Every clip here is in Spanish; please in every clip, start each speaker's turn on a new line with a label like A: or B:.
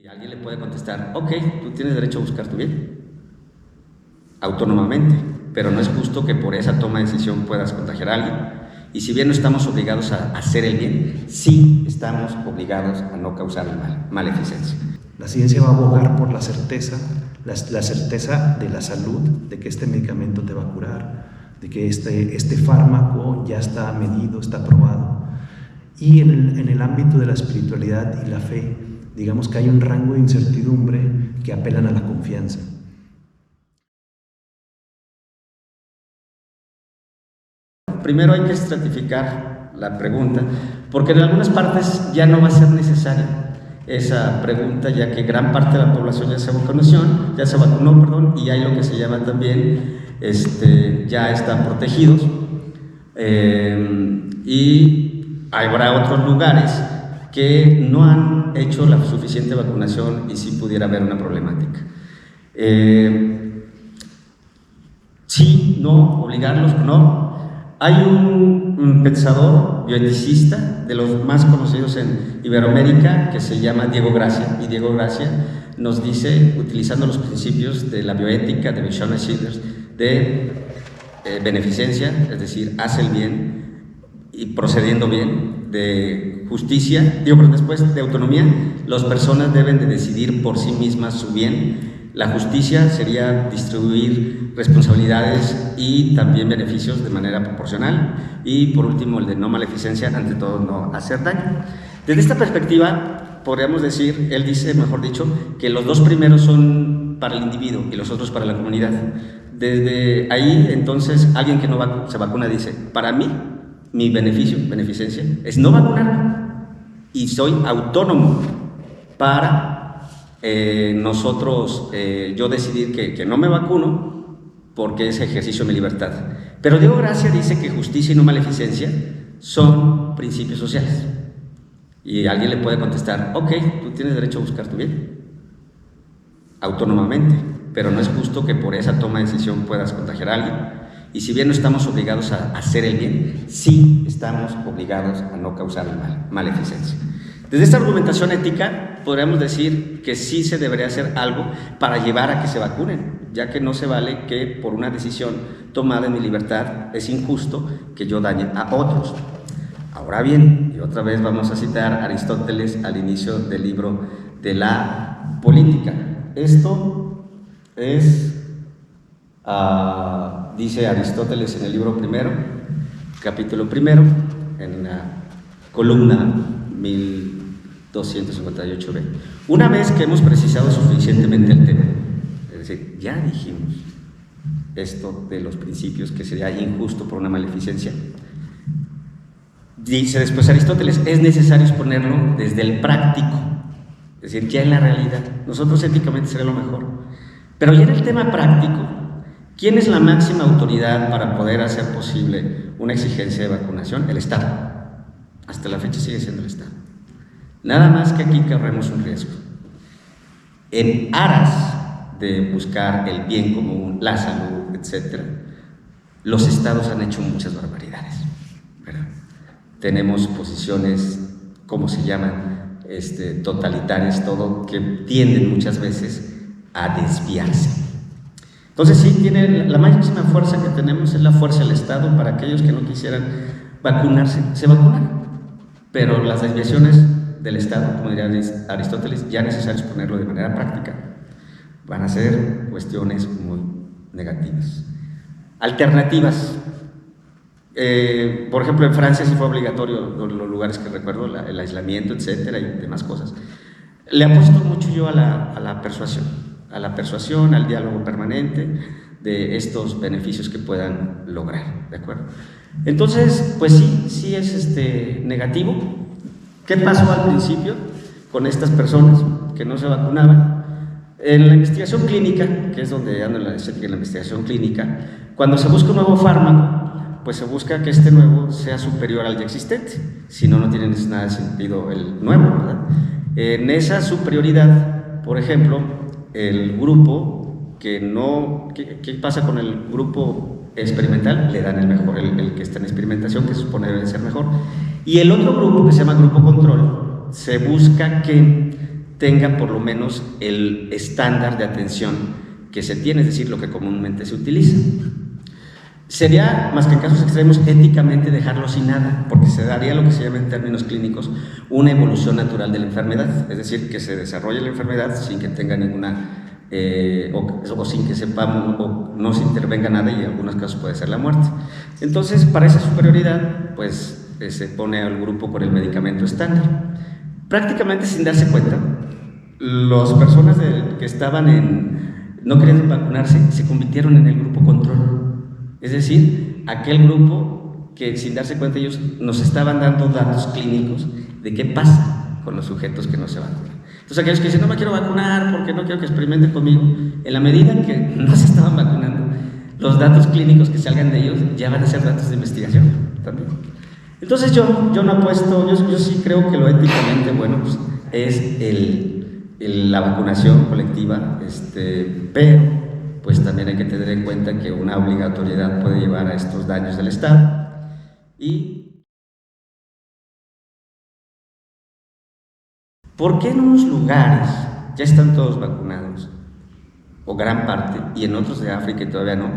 A: Y alguien le puede contestar, ok, tú tienes derecho a buscar tu bien, autónomamente, pero no es justo que por esa toma de decisión puedas contagiar a alguien. Y si bien no estamos obligados a hacer el bien, sí estamos obligados a no causar el mal, maleficencia.
B: La ciencia va a abogar por la certeza, la certeza de la salud, de que este medicamento te va a curar, de que este fármaco ya está medido, está probado. Y en el ámbito de la espiritualidad y la fe, digamos que hay un rango de incertidumbre que apelan a la confianza.
A: Primero hay que estratificar la pregunta, porque en algunas partes ya no va a ser necesaria esa pregunta, ya que gran parte de la población ya se vacunó, y hay lo que se llama también, ya están protegidos, y habrá otros lugares que no han hecho la suficiente vacunación y sí pudiera haber una problemática. Sí, no, obligarlos, no. Hay un pensador bioeticista de los más conocidos en Iberoamérica que se llama Diego Gracia, y Diego Gracia nos dice, utilizando los principios de la bioética de Buchanan y Schindler, de beneficencia, es decir, haz el bien y procediendo bien, de justicia, después de autonomía, las personas deben de decidir por sí mismas su bien. La justicia sería distribuir responsabilidades y también beneficios de manera proporcional, y por último el de no maleficencia, ante todo no hacer daño. Desde esta perspectiva podríamos decir, él dice, mejor dicho, que los dos primeros son para el individuo y los otros para la comunidad. Desde ahí entonces alguien que no se vacuna dice, para mí mi beneficencia es no vacunarme y soy autónomo para yo decidir que no me vacuno porque es ejercicio de mi libertad. Pero Diego Gracia dice que justicia y no maleficencia son principios sociales. Y alguien le puede contestar, ok, tú tienes derecho a buscar tu bien, autónomamente, pero no es justo que por esa toma de decisión puedas contagiar a alguien. Y si bien no estamos obligados a hacer el bien, sí estamos obligados a no causar el mal, maleficencia. Desde esta argumentación ética, podríamos decir que sí se debería hacer algo para llevar a que se vacunen, ya que no se vale que por una decisión tomada en mi libertad es injusto que yo dañe a otros. Ahora bien, y otra vez vamos a citar a Aristóteles al inicio del libro de la Política. Esto es, dice Aristóteles en el libro primero, capítulo primero, en la columna 1258b. Una vez que hemos precisado suficientemente el tema, es decir, ya dijimos esto de los principios que sería injusto por una maleficencia, dice después Aristóteles, es necesario exponerlo desde el práctico, es decir, ya en la realidad. Nosotros éticamente sería lo mejor, pero ya en el tema práctico, ¿quién es la máxima autoridad para poder hacer posible una exigencia de vacunación? El Estado. Hasta la fecha sigue siendo el Estado. Nada más que aquí corremos un riesgo. En aras de buscar el bien común, la salud, etc., los estados han hecho muchas barbaridades, ¿verdad? Tenemos posiciones, ¿cómo se llaman? Totalitarias, todo, que tienden muchas veces a desviarse. Entonces sí, la máxima fuerza que tenemos es la fuerza del Estado. Para aquellos que no quisieran vacunarse, se vacunan, pero las desviaciones del Estado, como diría Aristóteles, ya es necesario exponerlo de manera práctica, van a ser cuestiones muy negativas. Alternativas. Por ejemplo, en Francia sí fue obligatorio, los lugares que recuerdo, el aislamiento, etcétera, y demás cosas. Le apuesto mucho yo a la persuasión, al diálogo permanente de estos beneficios que puedan lograr, ¿de acuerdo? Entonces, pues sí es negativo. ¿Qué pasó al principio con estas personas que no se vacunaban? En la investigación clínica, que es donde ando en la investigación clínica, cuando se busca un nuevo fármaco, pues se busca que este nuevo sea superior al ya existente, si no, no tiene nada de sentido el nuevo, ¿verdad? En esa superioridad, por ejemplo, el grupo ¿qué pasa con el grupo experimental? Le dan el mejor, el que está en experimentación, que se supone debe ser mejor. Y el otro grupo, que se llama grupo control, se busca que tenga por lo menos el estándar de atención que se tiene, es decir, lo que comúnmente se utiliza. Sería, más que en casos extremos, éticamente dejarlo sin nada, porque se daría lo que se llama en términos clínicos una evolución natural de la enfermedad, es decir, que se desarrolle la enfermedad sin que tenga ninguna, o sin que sepamos, o no se intervenga nada, y en algunos casos puede ser la muerte. Entonces, para esa superioridad, pues se pone al grupo con el medicamento estándar. Prácticamente sin darse cuenta, las personas que estaban no queriendo vacunarse se convirtieron en el grupo control. Es decir, aquel grupo que sin darse cuenta ellos nos estaban dando datos clínicos de qué pasa con los sujetos que no se vacunan. Entonces aquellos que dicen, no me quiero vacunar porque no quiero que experimenten conmigo, en la medida en que no se estaban vacunando, los datos clínicos que salgan de ellos ya van a ser datos de investigación también. Entonces yo no apuesto, yo sí creo que lo éticamente bueno pues, es la vacunación colectiva, pero pues también hay que tener en cuenta que una obligatoriedad puede llevar a estos daños del Estado. Y ¿por qué en unos lugares ya están todos vacunados, o gran parte, y en otros de África todavía no?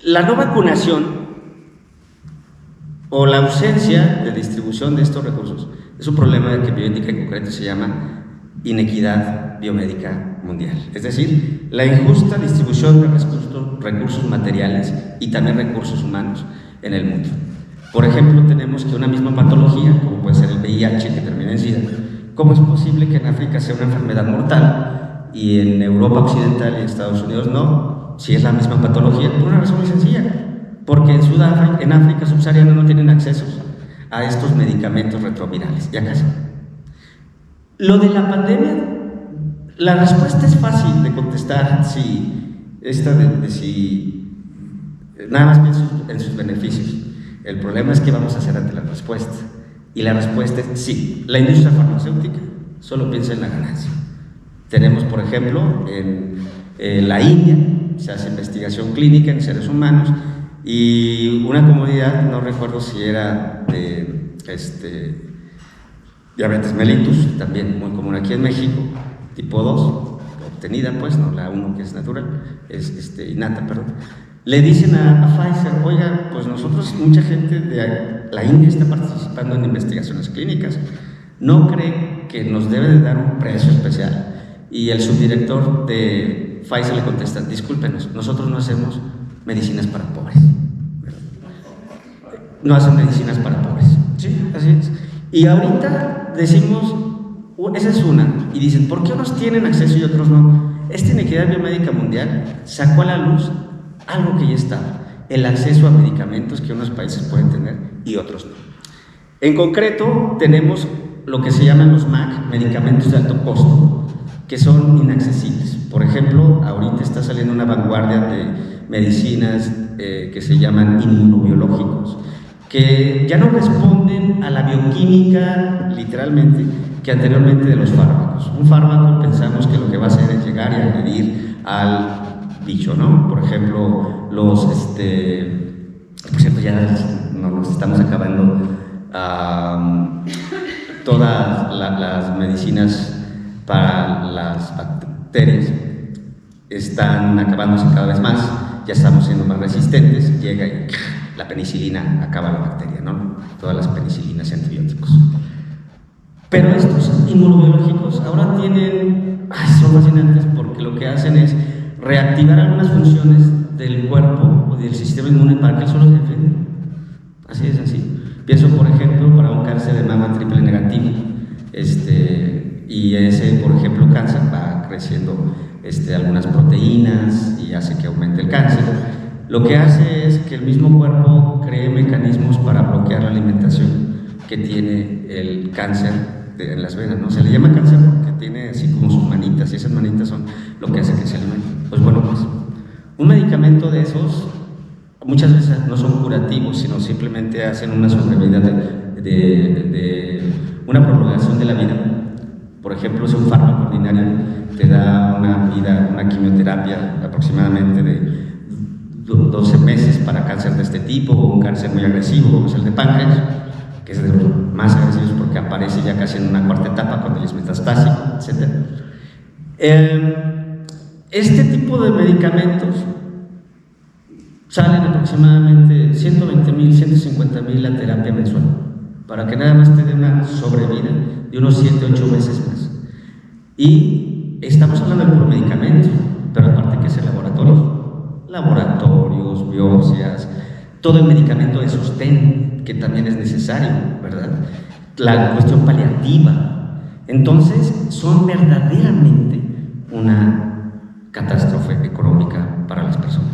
A: La no vacunación o la ausencia de distribución de estos recursos es un problema que en bioética en concreto se llama inequidad biomédica mundial, es decir, la injusta distribución de recursos materiales y también recursos humanos en el mundo. Por ejemplo, tenemos que una misma patología, como puede ser el VIH que termina en SIDA, ¿cómo es posible que en África sea una enfermedad mortal y en Europa Occidental y Estados Unidos no? Si es la misma patología, por una razón muy sencilla, porque en África subsahariana no tienen acceso a estos medicamentos retrovirales, ya casi. Lo de la pandemia, la respuesta es fácil de contestar, nada más pienso en sus beneficios. El problema es qué vamos a hacer ante la respuesta. Y la respuesta es sí, la industria farmacéutica solo piensa en la ganancia. Tenemos, por ejemplo, en la India, se hace investigación clínica en seres humanos y una comunidad, no recuerdo si era de diabetes mellitus, también muy común aquí en México, tipo 2, obtenida pues, no la 1 que es natural, es innata, perdón. Le dicen a Pfizer, oiga, pues nosotros, mucha gente de la India está participando en investigaciones clínicas, ¿no cree que nos debe de dar un precio especial? Y el subdirector de Pfizer le contesta, discúlpenos, nosotros no hacemos medicinas para pobres. No hacen medicinas para pobres. Sí, así es. Y ahorita decimos, esa es una, y dicen, ¿por qué unos tienen acceso y otros no? Esta inequidad biomédica mundial sacó a la luz algo que ya estaba, el acceso a medicamentos que unos países pueden tener y otros no. En concreto, tenemos lo que se llaman los MAC, medicamentos de alto costo, que son inaccesibles. Por ejemplo, ahorita está saliendo una vanguardia de medicinas que se llaman inmunobiológicos, que ya no responden a la bioquímica, literalmente, que anteriormente de los fármacos. Un fármaco pensamos que lo que va a hacer es llegar y agredir al bicho, ¿no? Por ejemplo, por cierto, ya nos estamos acabando todas las medicinas para las bacterias, están acabándose cada vez más, ya estamos siendo más resistentes, llega y la penicilina acaba la bacteria, ¿no? Todas las penicilinas y antibióticos. Pero estos inmunobiológicos ahora son fascinantes porque lo que hacen es reactivar algunas funciones del cuerpo o del sistema inmune para que él solo se defienda. Así es, así. Pienso, por ejemplo, para un cáncer de mama triple negativo, y ese, por ejemplo, cáncer va creciendo algunas proteínas y hace que aumente el cáncer. Lo que hace es que el mismo cuerpo cree mecanismos para bloquear la alimentación que tiene el cáncer en las venas, ¿no? Se le llama cáncer porque tiene así como sus manitas, y esas manitas son lo que hace que se alimente. Pues bueno, pues un medicamento de esos muchas veces no son curativos, sino simplemente hacen una sobrevida de una prolongación de la vida. Por ejemplo, si un fármaco ordinario te da una quimioterapia aproximadamente de 12 meses para cáncer de este tipo, o un cáncer muy agresivo como es el de páncreas, que es de los más agresivos porque aparece ya casi en una cuarta etapa, cuando ya es metastásico, etc. Este tipo de medicamentos salen aproximadamente 120,000, 150,000 la terapia mensual, para que nada más te dé una sobrevida de unos 7, 8 meses más. Y estamos hablando de puro medicamento, pero aparte que es el laboratorios, biopsias, todo el medicamento de sostén, que también es necesario, ¿verdad? La cuestión paliativa. Entonces, son verdaderamente una catástrofe económica para las personas.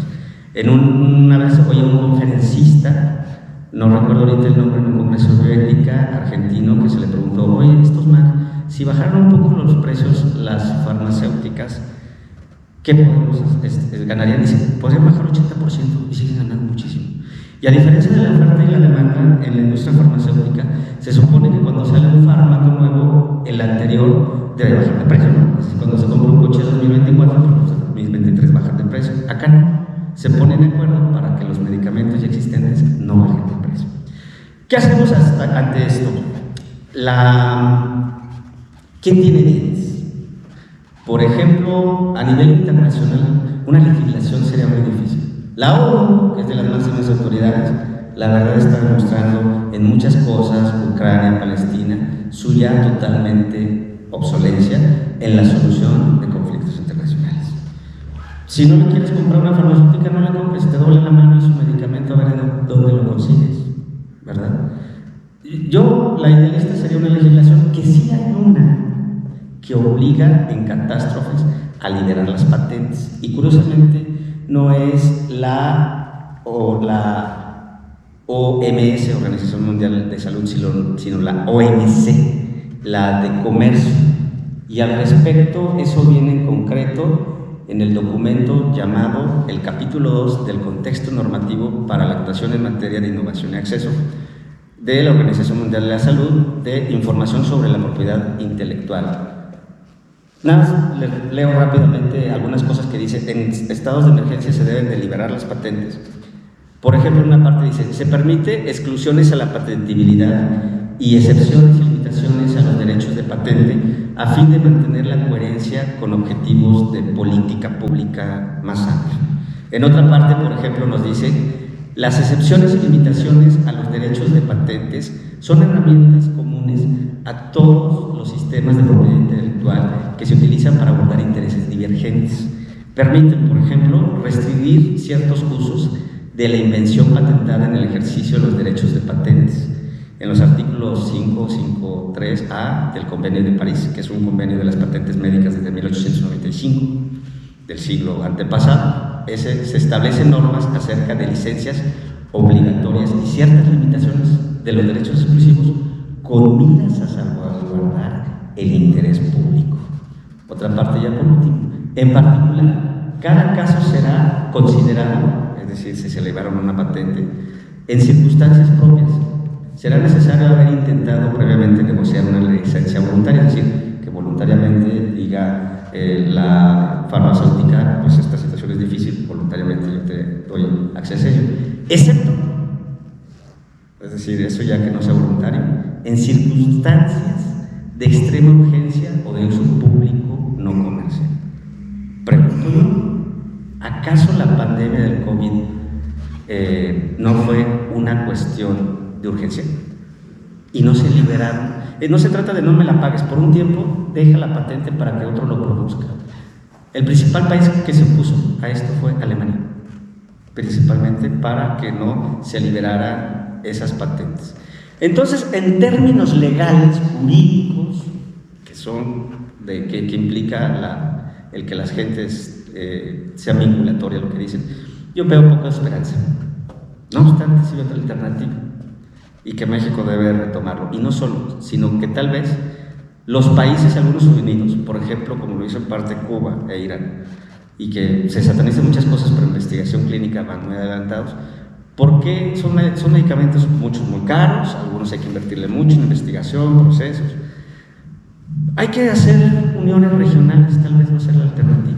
A: Una vez oí a un conferencista, no recuerdo ahorita el nombre, en un congreso de bioética argentino, que se le preguntó: oye, estos man, si bajaran un poco los precios las farmacéuticas, ¿qué podemos ganarían? Dice, podrían bajar 80% y siguen ganando muchísimo. Y a diferencia de la oferta y la demanda en la industria farmacéutica, se supone que cuando sale un fármaco nuevo, el anterior debe bajar de precio, ¿no? Es decir, cuando se compra un coche 2024, pues 2023 bajan de precio. Acá no, se ponen de acuerdo para que los medicamentos ya existentes no bajen de precio. ¿Qué hacemos ante esto? ¿Quién tiene dientes? Por ejemplo, a nivel internacional, una legislación sería muy difícil. La ONU, que es de las máximas autoridades, la verdad está demostrando en muchas cosas, Ucrania, Palestina, su ya totalmente obsolencia en la solución de conflictos internacionales. Si no le quieres comprar una farmacéutica, no la compres, te dobla la mano y su medicamento, a ver dónde lo consigues, ¿verdad? La idealista sería una legislación que sí hay una que obliga en catástrofes a liberar las patentes, y curiosamente no es la OMS, Organización Mundial de Salud, sino la OMC, la de comercio. Y al respecto, eso viene en concreto en el documento llamado el capítulo 2 del contexto normativo para la actuación en materia de innovación y acceso de la Organización Mundial de la Salud, de información sobre la propiedad intelectual. Nada más leo rápidamente algunas cosas que dice: en estados de emergencia se deben de liberar las patentes. Por ejemplo, en una parte dice: se permite exclusiones a la patentibilidad y excepciones y limitaciones a los derechos de patente a fin de mantener la coherencia con objetivos de política pública más amplia. En otra parte, por ejemplo, nos dice: las excepciones y limitaciones a los derechos de patentes son herramientas comunes a todos los sistemas de propiedad intelectual que se utilizan para abordar intereses divergentes. Permiten, por ejemplo, restringir ciertos usos de la invención patentada en el ejercicio de los derechos de patentes. En los artículos 553A del Convenio de París, que es un convenio de las patentes médicas desde 1895, del siglo antepasado, se establecen normas acerca de licencias obligatorias y ciertas limitaciones de los derechos exclusivos con miras a salvaguardar el interés público. Otra parte, ya por último: en particular, cada caso será considerado, es decir, si se elevaron una patente, en circunstancias propias. Será necesario haber intentado previamente negociar una licencia voluntaria, es decir, que voluntariamente diga la farmacéutica: pues esta situación es difícil, voluntariamente yo te doy acceso a ello, excepto, es decir, eso ya que no sea voluntario, en circunstancias de extrema urgencia o de uso público no comercial. Pregunto yo, ¿acaso la pandemia del COVID no fue una cuestión de urgencia? Y no se liberaron. No se trata de no me la pagues, por un tiempo deja la patente para que otro lo produzca. El principal país que se opuso a esto fue Alemania, principalmente para que no se liberaran esas patentes. Entonces, en términos legales, jurídicos, que son que implica el que las gentes sea vinculatoria lo que dicen, yo veo poca esperanza. No obstante, sí veo otra alternativa, y que México debe retomarlo, y no solo, sino que tal vez los países, algunos unidos, por ejemplo, como lo hizo en parte Cuba e Irán, y que se satanizan muchas cosas, pero investigación clínica van muy adelantados, porque son medicamentos muchos muy caros, algunos hay que invertirle mucho en investigación, procesos. Hay que hacer uniones regionales, tal vez va a ser la alternativa.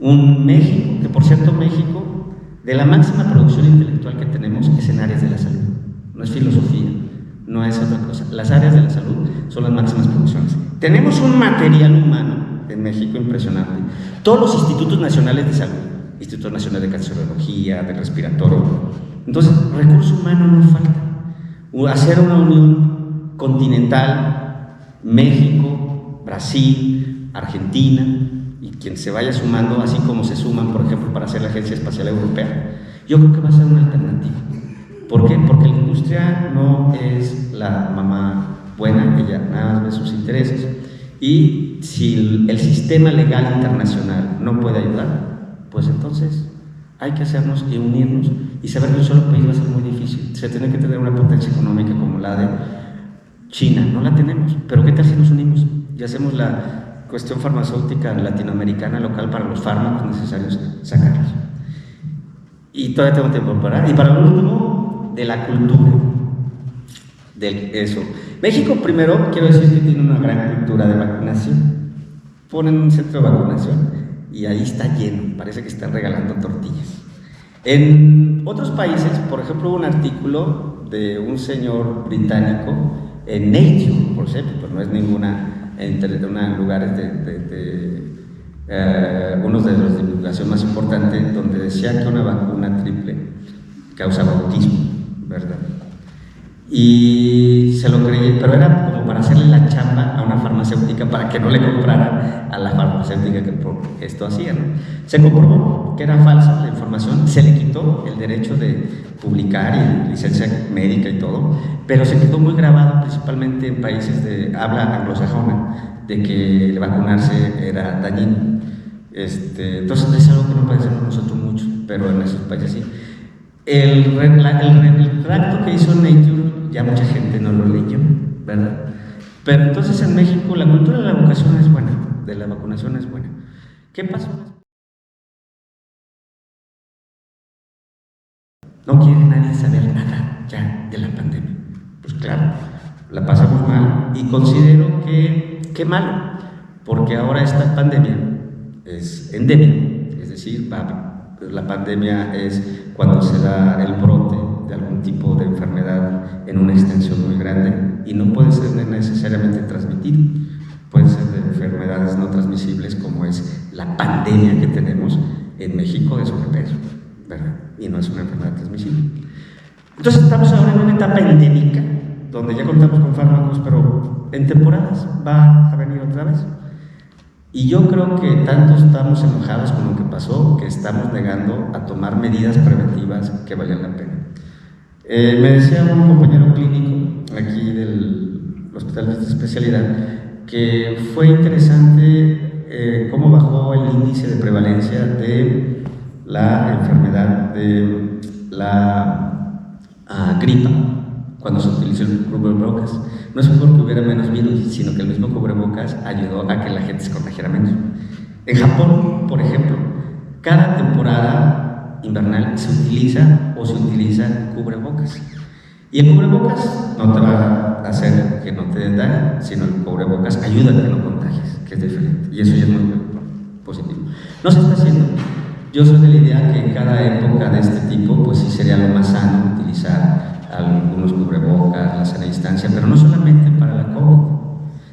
A: Un México, que por cierto México, de la máxima producción intelectual que tenemos es en áreas de la salud, no es filosofía, no es otra cosa. Las áreas de la salud son las máximas producciones. Tenemos un material humano en México impresionante. Todos los institutos nacionales de salud, Instituto Nacional de Cancerología, de Respiratorio. Entonces, recurso humano no falta. Hacer una unión continental, México, Brasil, Argentina, y quien se vaya sumando, así como se suman, por ejemplo, para hacer la Agencia Espacial Europea, yo creo que va a ser una alternativa. ¿Por qué? Porque la industria no es la mamá buena, ella nada más ve sus intereses, y si el sistema legal internacional no puede ayudar, pues entonces hay que hacernos y unirnos, y saber que un solo país va a ser muy difícil. Se tiene que tener una potencia económica como la de China, no la tenemos, pero ¿qué tal si nos unimos y hacemos la cuestión farmacéutica latinoamericana local para los fármacos necesarios sacarlos? Y todavía tengo tiempo para... Y para lo último, de la cultura, de eso. México, primero, quiero decir que tiene una gran cultura de vacunación. Ponen un centro de vacunación y ahí está lleno, parece que están regalando tortillas. En otros países, por ejemplo, hubo un artículo de un señor británico en Nature, por cierto, pero no es ninguna, en lugares unos de los de divulgación más importantes, donde decía que una vacuna triple causaba autismo, ¿verdad? Y se lo creí, pero era como para hacerle la chamba a una farmacéutica para que no le compraran a la farmacéutica que esto hacía, ¿no? Se comprobó que era falsa la información, se le quitó el derecho de publicar y licencia médica y todo, pero se quedó muy grabado, principalmente en países de habla anglosajona, de que vacunarse era dañino. Entonces es algo que no padecemos nosotros mucho, pero en esos países sí. El retracto que hizo Nature, ya mucha gente no lo leyó, ¿verdad? Pero entonces en México la cultura de la vocación es buena, de la vacunación es buena. ¿Qué pasó? No quiere nadie saber nada ya de la pandemia. Pues claro, la pasamos mal y considero que qué malo, porque ahora esta pandemia es endemia, es decir, la pandemia es cuando se da el brote de algún tipo de enfermedad en una extensión muy grande y no puede ser necesariamente transmitido, puede ser de enfermedades no transmisibles como es la pandemia que tenemos en México de sobrepeso, ¿verdad? Y no es una enfermedad transmisible. Entonces estamos ahora en una etapa endémica donde ya contamos con fármacos, pero en temporadas va a venir otra vez. Y yo creo que tanto estamos enojados con lo que pasó que estamos negando a tomar medidas preventivas que valían la pena. Me decía un compañero clínico aquí del Hospital de Especialidad que fue interesante cómo bajó el índice de prevalencia de la enfermedad de la gripa cuando se utilizó el cubrebocas. No es porque hubiera menos virus, sino que el mismo cubrebocas ayudó a que la gente se contagiara menos. En Japón, por ejemplo, cada temporada invernal se utiliza cubrebocas. Y el cubrebocas no te va a hacer que no te dé daño, sino el cubrebocas ayuda a que no contagies, que es diferente. Y eso ya es muy positivo. No se está haciendo. Yo soy de la idea que en cada época de este tipo, pues sí sería lo más sano utilizar algunos cubrebocas, la sana distancia, pero no solamente para la COVID,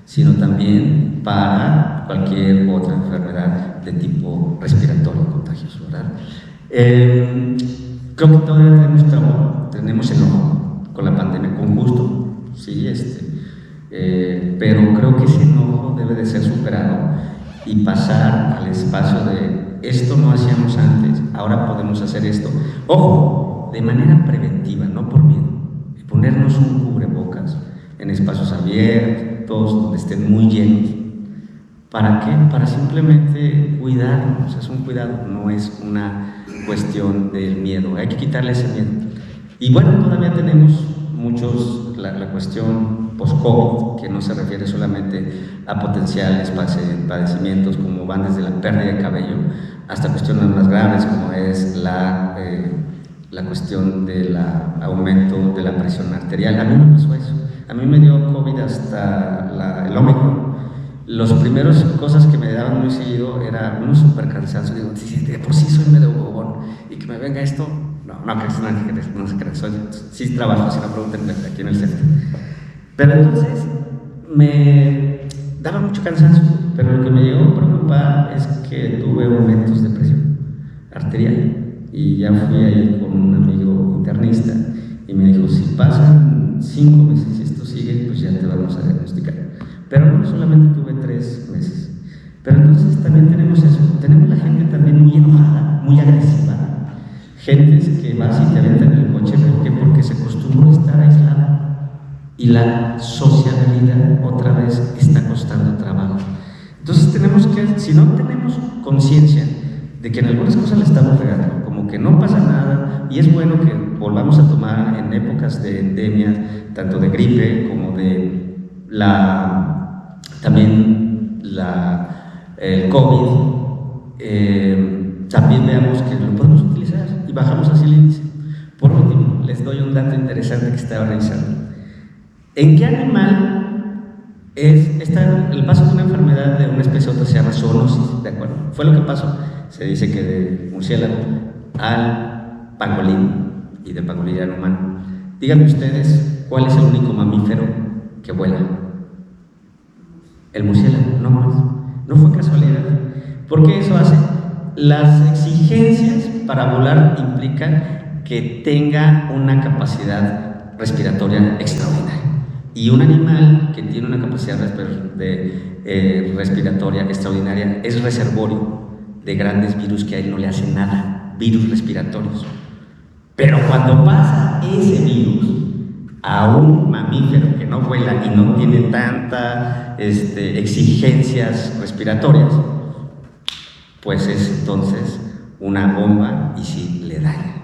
A: sino también para cualquier otra enfermedad de tipo respiratorio contagioso, ¿verdad? Creo que todavía tenemos enojo con la pandemia, con gusto, sí, pero creo que ese enojo debe de ser superado y pasar al espacio de esto no hacíamos antes, ahora podemos hacer esto. Ojo, de manera preventiva, no por miedo. Ponernos un cubrebocas en espacios abiertos, donde estén muy llenos. ¿Para qué? Para simplemente cuidarnos, es un cuidado, no es una cuestión del miedo, hay que quitarle ese miedo. Y bueno, todavía tenemos muchos, la cuestión post-COVID, que no se refiere solamente a potenciales padecimientos como van desde la pérdida de cabello hasta cuestiones más graves como es la cuestión del aumento de la presión arterial. A mí me pasó eso, a mí me dio COVID hasta el Omicron. Las primeras cosas que me daban muy seguido era uno súper cansancio, digo, de por sí soy medio bobón y que me venga esto, no se cree, sí trabajo, si no pregúntenme aquí en el centro. Pero entonces me daba mucho cansancio, pero lo que me llegó a preocupar es que tuve aumentos de presión arterial y ya fui ahí con un amigo internista y me dijo, si pasan 5 meses y esto sigue, pues ya te vamos a diagnosticar. Pero no, solamente tuve 3 meses. Pero entonces también tenemos eso, tenemos la gente también muy enojada, muy agresiva, gentes que vas y te aventan el coche, ¿por qué? Porque se acostumbró a estar aislada y la sociabilidad otra vez está costando trabajo. Entonces tenemos que, si no tenemos conciencia de que en algunas cosas le estamos regando, como que no pasa nada, y es bueno que volvamos a tomar en épocas de endemia, tanto de gripe como de el COVID, también veamos que lo podemos utilizar y bajamos así el índice. Por último, les doy un dato interesante que estaba revisando. ¿En qué animal el paso de una enfermedad de una especie a otra se llama zoonosis? ¿De acuerdo? Fue lo que pasó. Se dice que de murciélago al pangolín y de pangolín al humano. Díganme ustedes, ¿cuál es el único mamífero que vuela? El murciélago, no más. No fue casualidad. Porque eso hace. Las exigencias para volar implican que tenga una capacidad respiratoria extraordinaria. Y un animal que tiene una capacidad respiratoria extraordinaria es reservorio de grandes virus que a él no le hacen nada, virus respiratorios. Pero cuando pasa ese virus a un mamífero que no vuela y no tiene tantas exigencias respiratorias, pues es entonces una bomba y sí le daña.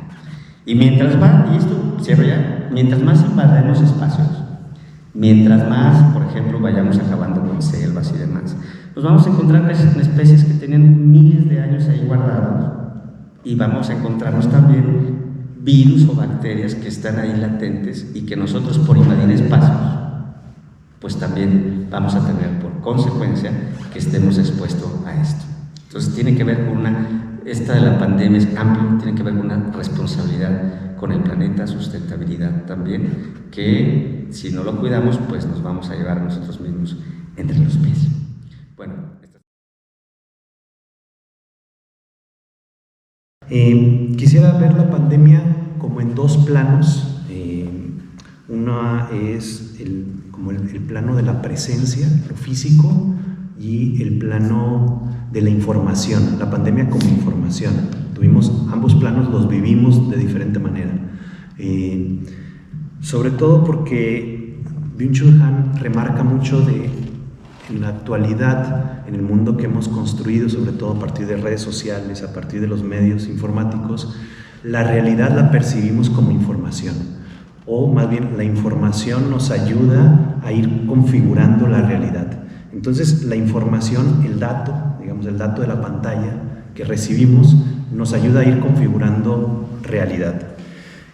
A: Y mientras más, y esto cierro ya, mientras más invadamos espacios, mientras más, por ejemplo, vayamos acabando con selvas y demás, nos vamos a encontrar especies que tienen miles de años ahí guardados y vamos a encontrarnos también virus o bacterias que están ahí latentes y que nosotros por invadir espacios, pues también vamos a tener por consecuencia que estemos expuestos a esto. Entonces tiene que ver con esta de la pandemia es amplio, tiene que ver con una responsabilidad con el planeta, sustentabilidad también, que si no lo cuidamos, pues nos vamos a llevar a nosotros mismos entre los pies. Bueno.
B: Quisiera ver la pandemia como en dos planos. Una es como el plano de la presencia, lo físico, y el plano de la información, la pandemia como información. Tuvimos ambos planos, los vivimos de diferente manera. Sobre todo porque Byung-Chul Han remarca mucho en la actualidad, en el mundo que hemos construido, sobre todo a partir de redes sociales, a partir de los medios informáticos, la realidad la percibimos como información, o más bien la información nos ayuda a ir configurando la realidad. Entonces la información, el dato, digamos el dato de la pantalla que recibimos, nos ayuda a ir configurando realidad.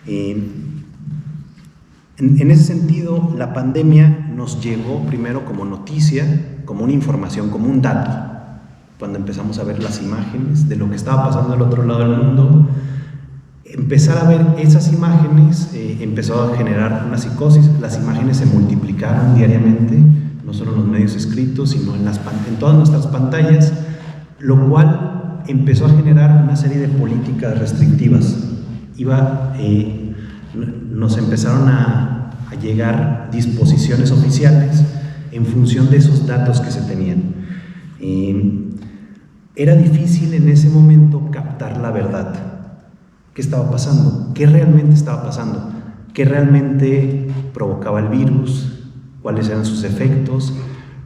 B: En ese sentido, la pandemia nos llegó primero como noticia, como una información, como un dato. Cuando empezamos a ver las imágenes de lo que estaba pasando al otro lado del mundo, empezar a ver esas imágenes empezó a generar una psicosis. Las imágenes se multiplicaron diariamente, no solo en los medios escritos, sino en todas nuestras pantallas, lo cual empezó a generar una serie de políticas restrictivas. Nos empezaron a llegar disposiciones oficiales en función de esos datos que se tenían. Era difícil en ese momento captar la verdad. ¿Qué estaba pasando? ¿Qué realmente estaba pasando? ¿Qué realmente provocaba el virus? ¿Cuáles eran sus efectos?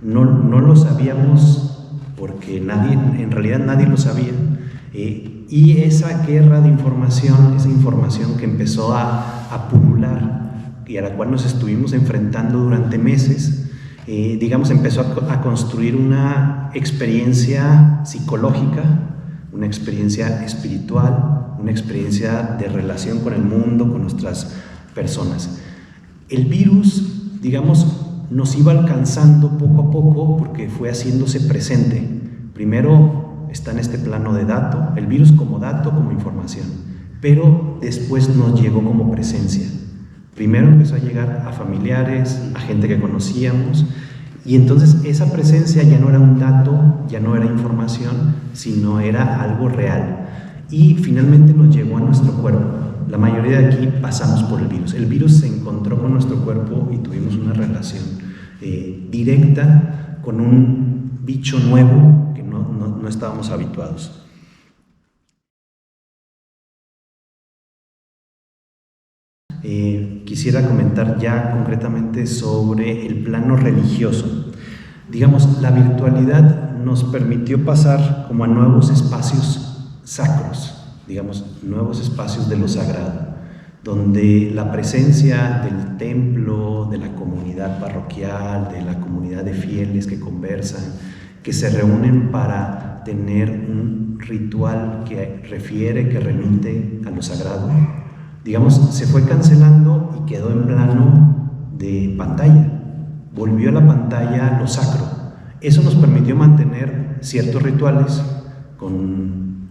B: No lo sabíamos porque en realidad nadie lo sabía. Y esa guerra de información, esa información que empezó a pulular y a la cual nos estuvimos enfrentando durante meses, empezó a construir una experiencia psicológica, una experiencia espiritual, una experiencia de relación con el mundo, con nuestras personas. El virus, nos iba alcanzando poco a poco porque fue haciéndose presente. Primero está en este plano de dato, el virus como dato, como información, pero después nos llegó como presencia. Primero empezó a llegar a familiares, a gente que conocíamos, Y entonces esa presencia ya no era un dato, ya no era información, sino era algo real. Y finalmente nos llegó a nuestro cuerpo. La mayoría de aquí pasamos por el virus. El virus se encontró con nuestro cuerpo y tuvimos una relación directa con un bicho nuevo que no estábamos habituados. Quisiera comentar ya concretamente sobre el plano religioso. Digamos, la virtualidad nos permitió pasar como a nuevos espacios sacros, digamos, nuevos espacios de lo sagrado, donde la presencia del templo, de la comunidad parroquial, de la comunidad de fieles que conversan, que se reúnen para tener un ritual que refiere, que remite a lo sagrado, digamos, se fue cancelando y quedó en plano de pantalla. Volvió a la pantalla lo sacro. Eso nos permitió mantener ciertos rituales con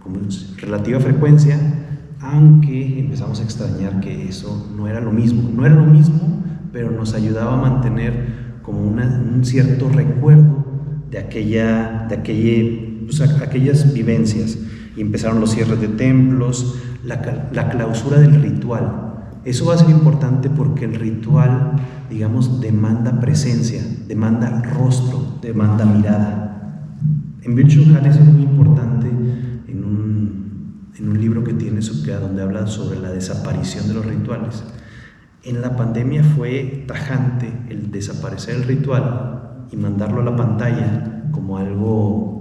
B: relativa frecuencia, aunque empezamos a extrañar que eso no era lo mismo. No era lo mismo, pero nos ayudaba a mantener como un cierto recuerdo de aquellas vivencias. Y empezaron los cierres de templos, la clausura del ritual. Eso va a ser importante porque el ritual, digamos, demanda presencia, demanda rostro, demanda mirada. En Byung-Chul Han eso es muy importante en un libro que tiene donde habla sobre la desaparición de los rituales. En la pandemia fue tajante el desaparecer el ritual y mandarlo a la pantalla como algo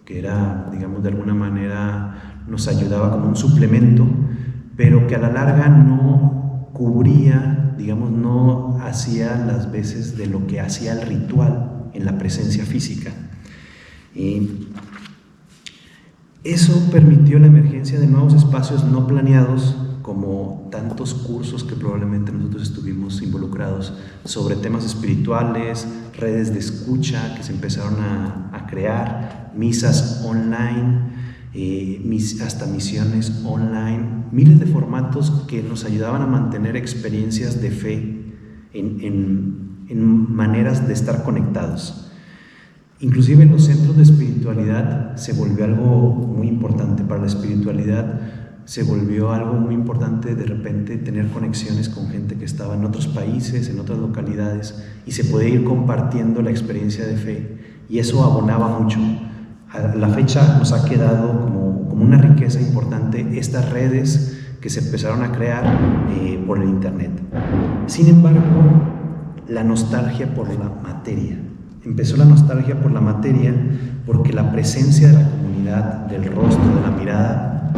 B: que era, digamos, de alguna manera nos ayudaba como un suplemento, pero que a la larga no cubría, digamos, no hacía las veces de lo que hacía el ritual en la presencia física. Y eso permitió la emergencia de nuevos espacios no planeados, como tantos cursos que probablemente nosotros estuvimos involucrados sobre temas espirituales, redes de escucha que se empezaron a crear, misas online, hasta misiones online, miles de formatos que nos ayudaban a mantener experiencias de fe en maneras de estar conectados. Inclusive en los centros de espiritualidad se volvió algo muy importante. Para la espiritualidad se volvió algo muy importante de repente tener conexiones con gente que estaba en otros países, en otras localidades, y se puede ir compartiendo la experiencia de fe, y eso abonaba mucho. A la fecha nos ha quedado como una riqueza importante estas redes que se empezaron a crear por el internet. Sin embargo, la nostalgia por la materia. Empezó la nostalgia por la materia porque la presencia de la comunidad, del rostro, de la mirada,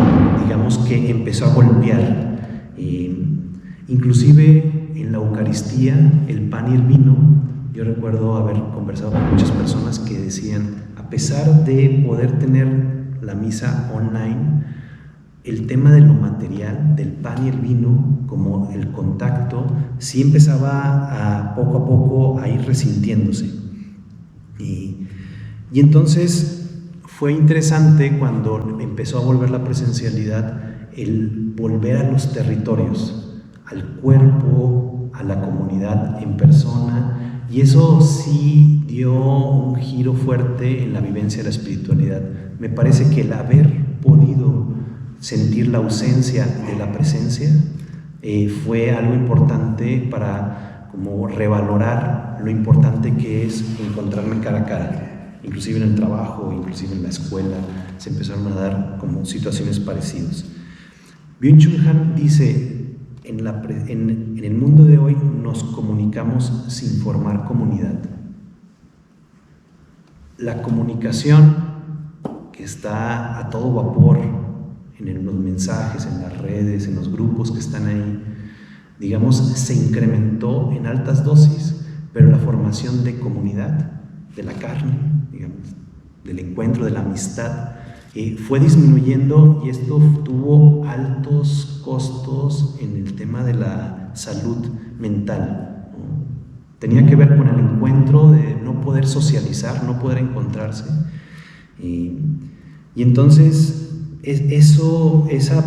B: digamos que empezó a golpear. Inclusive en la Eucaristía, el pan y el vino, yo recuerdo haber conversado con muchas personas que decían, a pesar de poder tener la misa online, el tema de lo material, del pan y el vino, como el contacto, sí empezaba poco a poco a ir resintiéndose. Y entonces fue interesante cuando empezó a volver la presencialidad, el volver a los territorios, al cuerpo, a la comunidad en persona, y eso sí dio un giro fuerte en la vivencia de la espiritualidad. Me parece que el haber podido sentir la ausencia de la presencia fue algo importante para como revalorar lo importante que es encontrarme cara a cara, inclusive en el trabajo, inclusive en la escuela, se empezaron a dar como situaciones parecidas. Byung-Chul Han dice, en el mundo de hoy nos comunicamos sin formar comunidad. La comunicación que está a todo vapor en los mensajes, en las redes, en los grupos que están ahí, digamos, se incrementó en altas dosis, pero la formación de comunidad, de la carne, digamos, del encuentro, de la amistad, fue disminuyendo, y esto tuvo altos costos en el tema de la salud mental, ¿no? Tenía que ver con el encuentro, de no poder socializar, no poder encontrarse, y entonces esa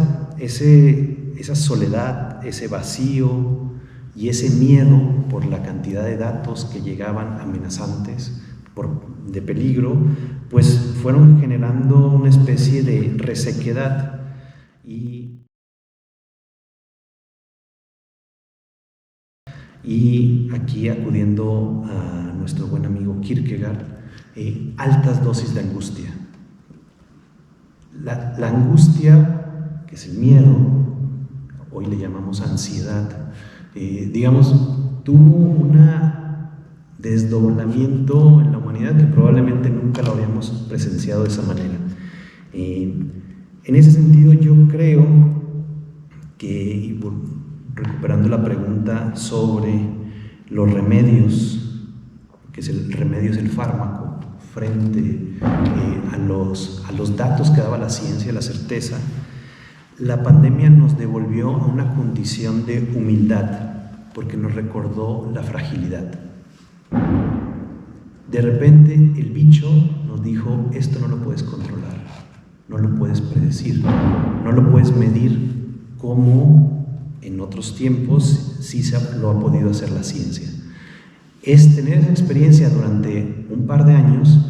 B: soledad, ese vacío, Y ese miedo por la cantidad de datos que llegaban amenazantes, de peligro, pues fueron generando una especie de resequedad. Y aquí, acudiendo a nuestro buen amigo Kierkegaard, altas dosis de angustia. La angustia, que es el miedo, hoy le llamamos ansiedad, tuvo un desdoblamiento en la humanidad que probablemente nunca lo habíamos presenciado de esa manera. En ese sentido, yo creo que, recuperando la pregunta sobre los remedios, el remedio es el fármaco, frente a los datos que daba la ciencia, la certeza, la pandemia nos devolvió a una condición de humildad, porque nos recordó la fragilidad. De repente el bicho nos dijo: esto no lo puedes controlar, no lo puedes predecir, no lo puedes medir como en otros tiempos sí lo ha podido hacer la ciencia. Es tener esa experiencia durante un par de años,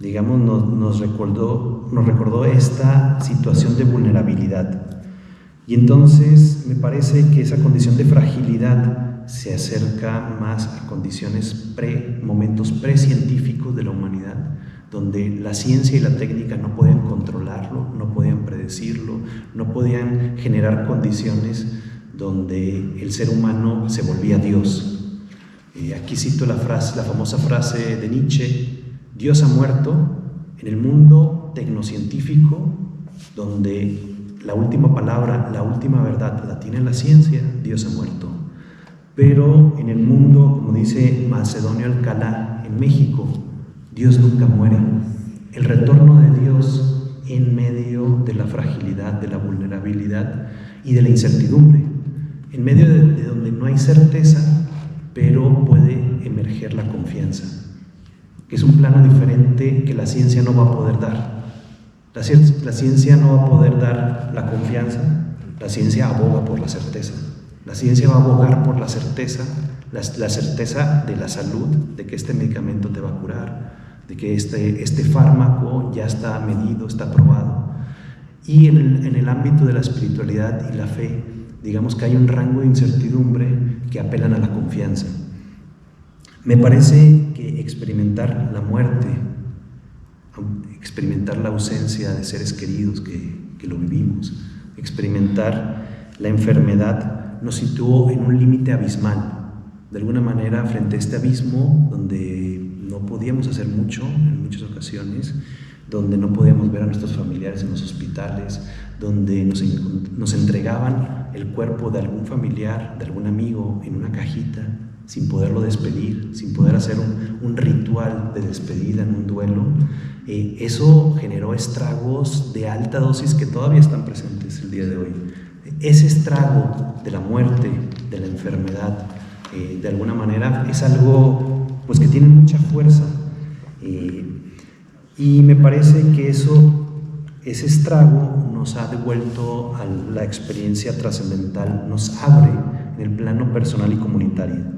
B: digamos, nos recordó esta situación de vulnerabilidad. Y entonces me parece que esa condición de fragilidad se acerca más a condiciones momentos precientíficos de la humanidad, donde la ciencia y la técnica no podían controlarlo, no podían predecirlo, no podían generar condiciones donde el ser humano se volvía Dios. Aquí cito la famosa frase de Nietzsche: Dios ha muerto. En el mundo tecnocientífico, donde la última palabra, la última verdad la tiene la ciencia, Dios ha muerto. Pero en el mundo, como dice Macedonio Alcalá en México, Dios nunca muere. El retorno de Dios en medio de la fragilidad, de la vulnerabilidad y de la incertidumbre, en medio de donde no hay certeza, pero puede emerger la confianza, que es un plano diferente que la ciencia no va a poder dar. La ciencia no va a poder dar la confianza, la ciencia aboga por la certeza. La ciencia va a abogar por la certeza, la certeza de la salud, de que este medicamento te va a curar, de que este fármaco ya está medido, está probado. Y en el ámbito de la espiritualidad y la fe, digamos que hay un rango de incertidumbre que apelan a la confianza. Me parece que experimentar la muerte, experimentar la ausencia de seres queridos que lo vivimos, experimentar la enfermedad, nos situó en un límite abismal. De alguna manera, frente a este abismo donde no podíamos hacer mucho en muchas ocasiones, donde no podíamos ver a nuestros familiares en los hospitales, donde nos entregaban el cuerpo de algún familiar, de algún amigo en una cajita, sin poderlo despedir, sin poder hacer un ritual de despedida en un duelo. Eso generó estragos de alta dosis que todavía están presentes el día de hoy. Ese estrago de la muerte, de la enfermedad, de alguna manera es algo pues que tiene mucha fuerza, y me parece que ese estrago nos ha devuelto a la experiencia trascendental, nos abre en el plano personal y comunitario.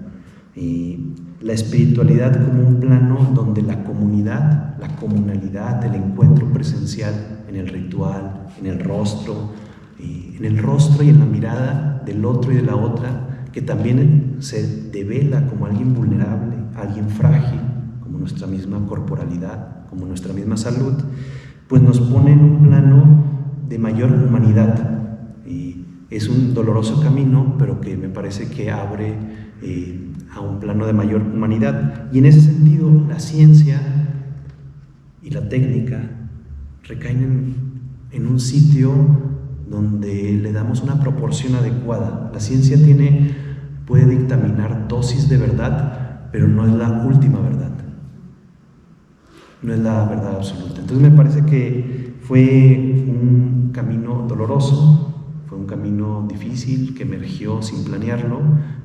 B: La espiritualidad como un plano donde la comunidad, la comunalidad, el encuentro presencial en el ritual, en el rostro y en la mirada del otro y de la otra, que también se devela como alguien vulnerable, alguien frágil, como nuestra misma corporalidad, como nuestra misma salud, pues nos pone en un plano de mayor humanidad. Y es un doloroso camino, pero que me parece que abre a un plano de mayor humanidad. Y en ese sentido, la ciencia y la técnica recaen en un sitio donde le damos una proporción adecuada. La ciencia puede dictaminar dosis de verdad, pero no es la última verdad. No es la verdad absoluta. Entonces me parece que fue un camino doloroso, fue un camino difícil que emergió sin planearlo,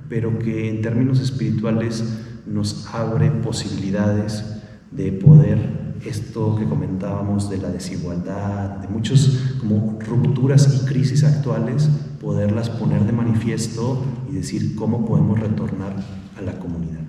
B: pero que en términos espirituales nos abre posibilidades de poder, esto que comentábamos de la desigualdad, de muchas como rupturas y crisis actuales, poderlas poner de manifiesto y y decir cómo podemos retornar a la comunidad.